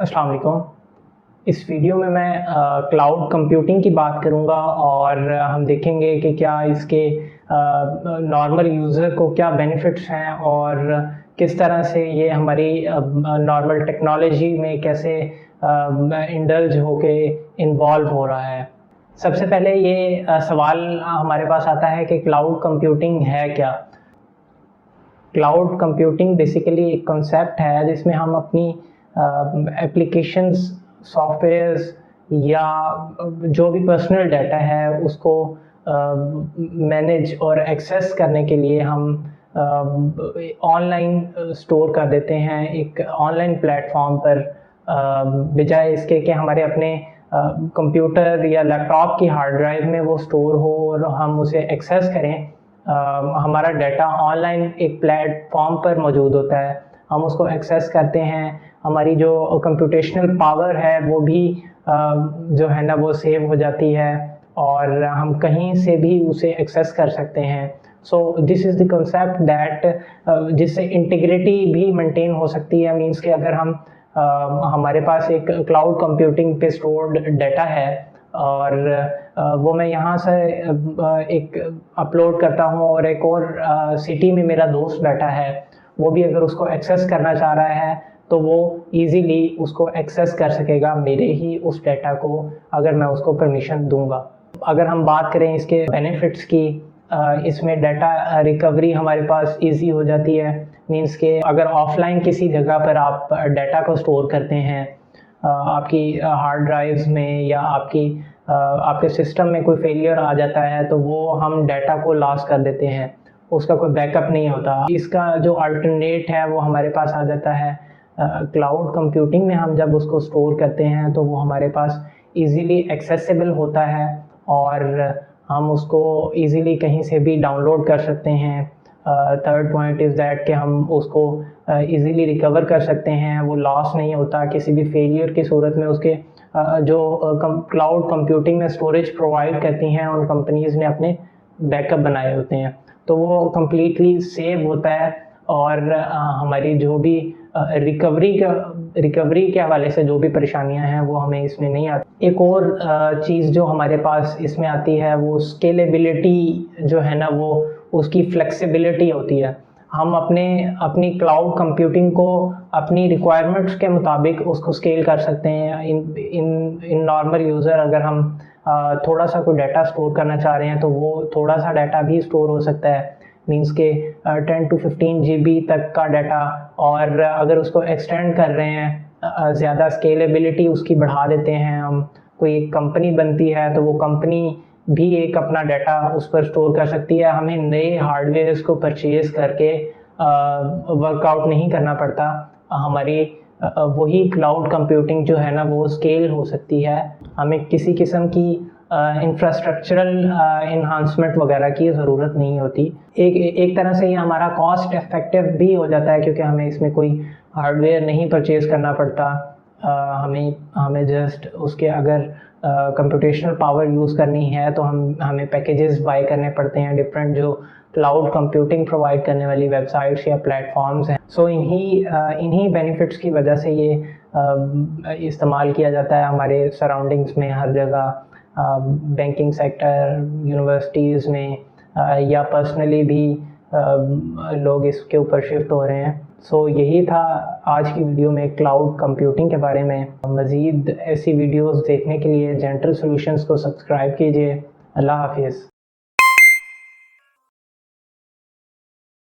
अस्सलाम वालेकुम। इस वीडियो में मैं क्लाउड कंप्यूटिंग की बात करूंगा और हम देखेंगे कि क्या इसके नॉर्मल यूज़र को क्या बेनिफिट्स हैं और किस तरह से ये हमारी नॉर्मल टेक्नोलॉजी में कैसे इंडल्ज होके इन्वॉल्व हो रहा है। सबसे पहले ये सवाल हमारे पास आता है कि क्लाउड कंप्यूटिंग है क्या। क्लाउड कंप्यूटिंग बेसिकली एक कॉन्सेप्ट है जिसमें हम अपनी एप्लीकेशंस, सॉफ्टवेयर्स या जो भी पर्सनल डाटा है उसको मैनेज और एक्सेस करने के लिए हम ऑनलाइन स्टोर कर देते हैं एक ऑनलाइन प्लेटफॉर्म पर, बजाय इसके कि हमारे अपने कंप्यूटर या लैपटॉप की हार्ड ड्राइव में वो स्टोर हो और हम उसे एक्सेस करें। हमारा डाटा ऑनलाइन एक प्लेटफॉर्म पर मौजूद होता है, हम उसको एक्सेस करते हैं। हमारी जो कंप्यूटेशनल पावर है वो भी जो है ना वो सेव हो जाती है और हम कहीं से भी उसे एक्सेस कर सकते हैं। So this is the concept that जिससे इंटीग्रिटी भी मेंटेन हो सकती है। मींस कि अगर हम हमारे पास एक क्लाउड कंप्यूटिंग पे स्टोर्ड डाटा है और वो मैं यहाँ से एक अपलोड करता हूँ और एक और सिटी में मेरा दोस्त बैठा है, वो भी अगर उसको एक्सेस करना चाह रहा है तो वो इजीली उसको एक्सेस कर सकेगा मेरे ही उस डाटा को, अगर मैं उसको परमिशन दूंगा। अगर हम बात करें इसके बेनिफिट्स की, इसमें डाटा रिकवरी हमारे पास इजी हो जाती है। मींस के अगर ऑफलाइन किसी जगह पर आप डाटा को स्टोर करते हैं आपकी हार्ड ड्राइव्स में या आपके सिस्टम में कोई फेलियर आ जाता है तो वो हम डाटा को लॉस कर देते हैं, उसका कोई बैकअप नहीं होता। इसका जो अल्टरनेट है वो हमारे पास आ जाता है क्लाउड कंप्यूटिंग में। हम जब उसको स्टोर करते हैं तो वो हमारे पास इजीली एक्सेसिबल होता है और हम उसको इजीली कहीं से भी डाउनलोड कर सकते हैं। थर्ड पॉइंट इज़ दैट कि हम उसको इजीली रिकवर कर सकते हैं, वो लॉस नहीं होता किसी भी फेलियर की सूरत में। उसके जो क्लाउड कंप्यूटिंग में स्टोरेज प्रोवाइड करती हैं उन कंपनीज़ ने अपने बैकअप बनाए होते हैं, तो वो कम्प्लीटली सेव होता है और हमारी जो भी रिकवरी के हवाले से जो भी परेशानियां हैं वो हमें इसमें नहीं आती। एक और चीज़ जो हमारे पास इसमें आती है वो स्केलेबिलिटी जो है ना, वो उसकी फ्लेक्सिबिलिटी होती है। हम अपनी क्लाउड कंप्यूटिंग को अपनी रिक्वायरमेंट्स के मुताबिक उसको स्केल कर सकते हैं। इन नॉर्मल यूज़र अगर हम थोड़ा सा कोई डाटा स्टोर करना चाह रहे हैं तो वो थोड़ा सा डाटा भी स्टोर हो सकता है। मींस के 10 to 15 GB तक का डाटा, और अगर उसको एक्सटेंड कर रहे हैं, ज़्यादा स्केलेबिलिटी उसकी बढ़ा देते हैं हम, कोई एक कंपनी बनती है तो वो कंपनी भी एक अपना डाटा उस पर स्टोर कर सकती है। हमें नए हार्डवेयर को परचेज करके वर्कआउट नहीं करना पड़ता। हमारी वही क्लाउड कंप्यूटिंग जो है ना वो स्केल हो सकती है। हमें किसी किस्म की इंफ्रास्ट्रक्चरल इन्हांसमेंट वगैरह की ज़रूरत नहीं होती। एक तरह से ये हमारा कॉस्ट इफेक्टिव भी हो जाता है क्योंकि हमें इसमें कोई हार्डवेयर नहीं परचेज़ करना पड़ता। हमें जस्ट उसके अगर कंप्यूटेशनल पावर यूज़ करनी है तो हमें पैकेजेस बाय करने पड़ते हैं डिफरेंट, जो क्लाउड कंप्यूटिंग प्रोवाइड करने वाली वेबसाइट्स या प्लेटफॉर्म्स हैं। सो इन्हीं बेनिफिट्स की वजह से ये इस्तेमाल किया जाता है हमारे सराउंडिंग्स में हर जगह, बैंकिंग सेक्टर, यूनिवर्सिटीज़ में या पर्सनली भी लोग इसके ऊपर शिफ्ट हो रहे हैं। सो यही था आज की वीडियो में क्लाउड कंप्यूटिंग के बारे में। मज़ीद ऐसी वीडियोस देखने के लिए जेंटल सॉल्यूशंस को सब्सक्राइब कीजिए। अल्लाह हाफिज़।